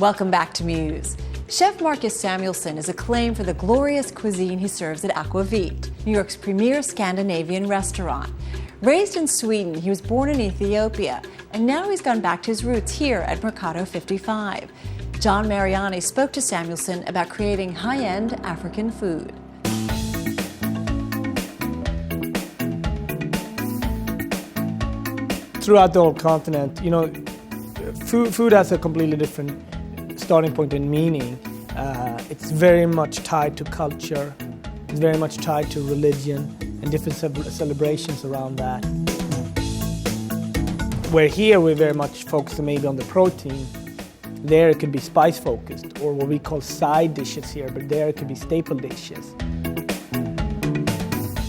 Welcome back to Muse. Chef Marcus Samuelson is acclaimed for the glorious cuisine he serves at Aquavit, New York's premier Scandinavian restaurant. Raised in Sweden, he was born in Ethiopia, and now he's gone back to his roots here at Merketo 55. John Mariani spoke to Samuelson about creating high-end African food. Throughout the whole continent, food has a completely different starting point and meaning. It's very much tied to culture, it's very much tied to religion and different celebrations around that. Where here we're very much focused maybe on the protein, there it could be spice focused, or what we call side dishes here, but there it could be staple dishes.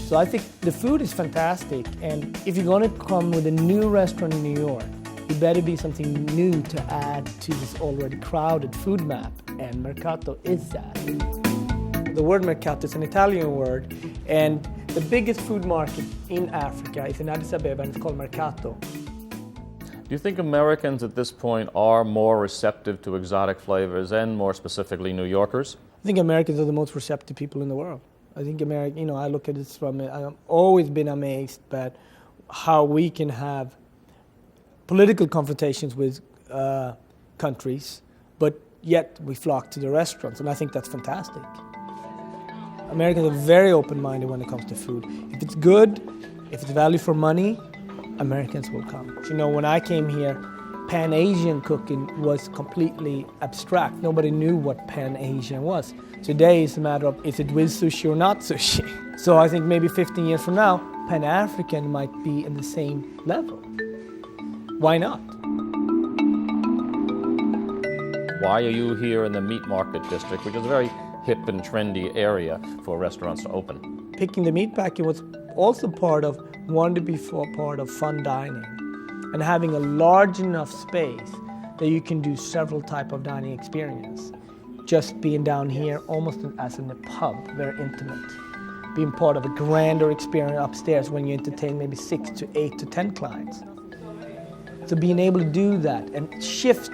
So I think the food is fantastic, and if you're going to come with a new restaurant in New York, it better be something new to add to this already crowded food map, and Merketo is that. The word Merketo is an Italian word, and the biggest food market in Africa is in Addis Ababa, and it's called Merketo. Do you think Americans at this point are more receptive to exotic flavors, and more specifically New Yorkers? I think Americans are the most receptive people in the world. I think I look at this I've always been amazed by how we can have political confrontations with countries, but yet we flock to the restaurants, and I think that's fantastic. Americans are very open-minded when it comes to food. If it's good, if it's value for money, Americans will come. When I came here, Pan-Asian cooking was completely abstract. Nobody knew what Pan-Asian was. Today it's a matter of, is it with sushi or not sushi? So I think maybe 15 years from now, Pan-African might be in the same level. Why not? Why are you here in the meat market district, which is a very hip and trendy area for restaurants to open? Picking the meat packing was also wanted to be part of fun dining, and having a large enough space that you can do several type of dining experience. Just being down here almost as in a pub, very intimate. Being part of a grander experience upstairs when you entertain maybe 6 to 8 to 10 clients. So being able to do that and shift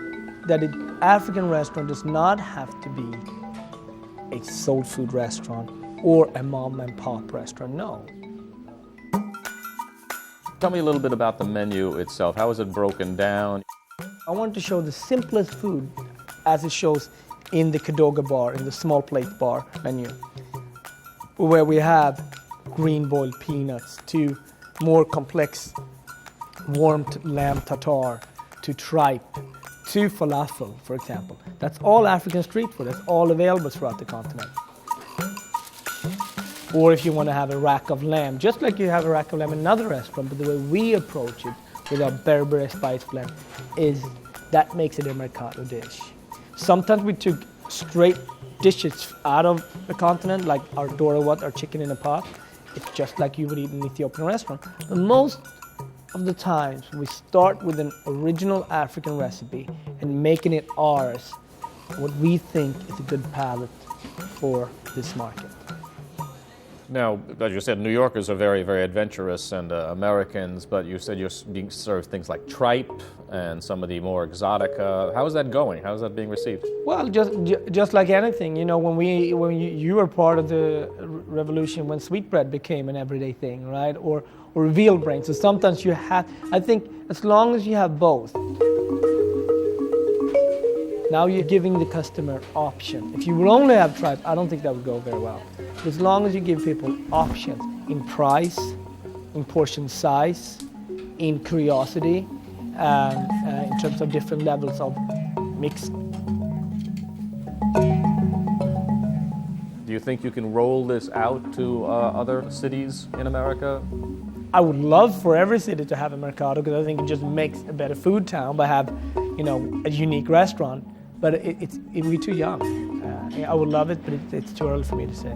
that an African restaurant does not have to be a soul food restaurant or a mom and pop restaurant, no. Tell me a little bit about the menu itself. How is it broken down? I wanted to show the simplest food as it shows in the Kadoga bar, in the small plate bar menu, where we have green boiled peanuts to more complex warmed lamb tartare, to tripe, to falafel, for example. That's all African street food. That's all available throughout the continent. Or if you want to have a rack of lamb, just like you have a rack of lamb in another restaurant, but the way we approach it with our Berber spice blend is that makes it a Merketo dish. Sometimes we took straight dishes out of the continent, like our dorawat, our chicken in a pot. It's just like you would eat in an Ethiopian restaurant. But most of the times, we start with an original African recipe and making it ours, what we think is a good palate for this market. Now, as you said, New Yorkers are very, very adventurous, and Americans, but you said you're being served things like tripe and some of the more exotic. How is that going? How is that being received? Well, just like anything, when you were part of the revolution when sweetbread became an everyday thing, right? Or veal brain. So sometimes you have, I think, as long as you have both. Now you're giving the customer option. If you would only have tripe, I don't think that would go very well. But as long as you give people options in price, in portion size, in curiosity, in terms of different levels of mix. Do you think you can roll this out to other cities in America? I would love for every city to have a Merketo, because I think it just makes a better food town by have, a unique restaurant. But we're too young. I would love it, but it's too early for me to say.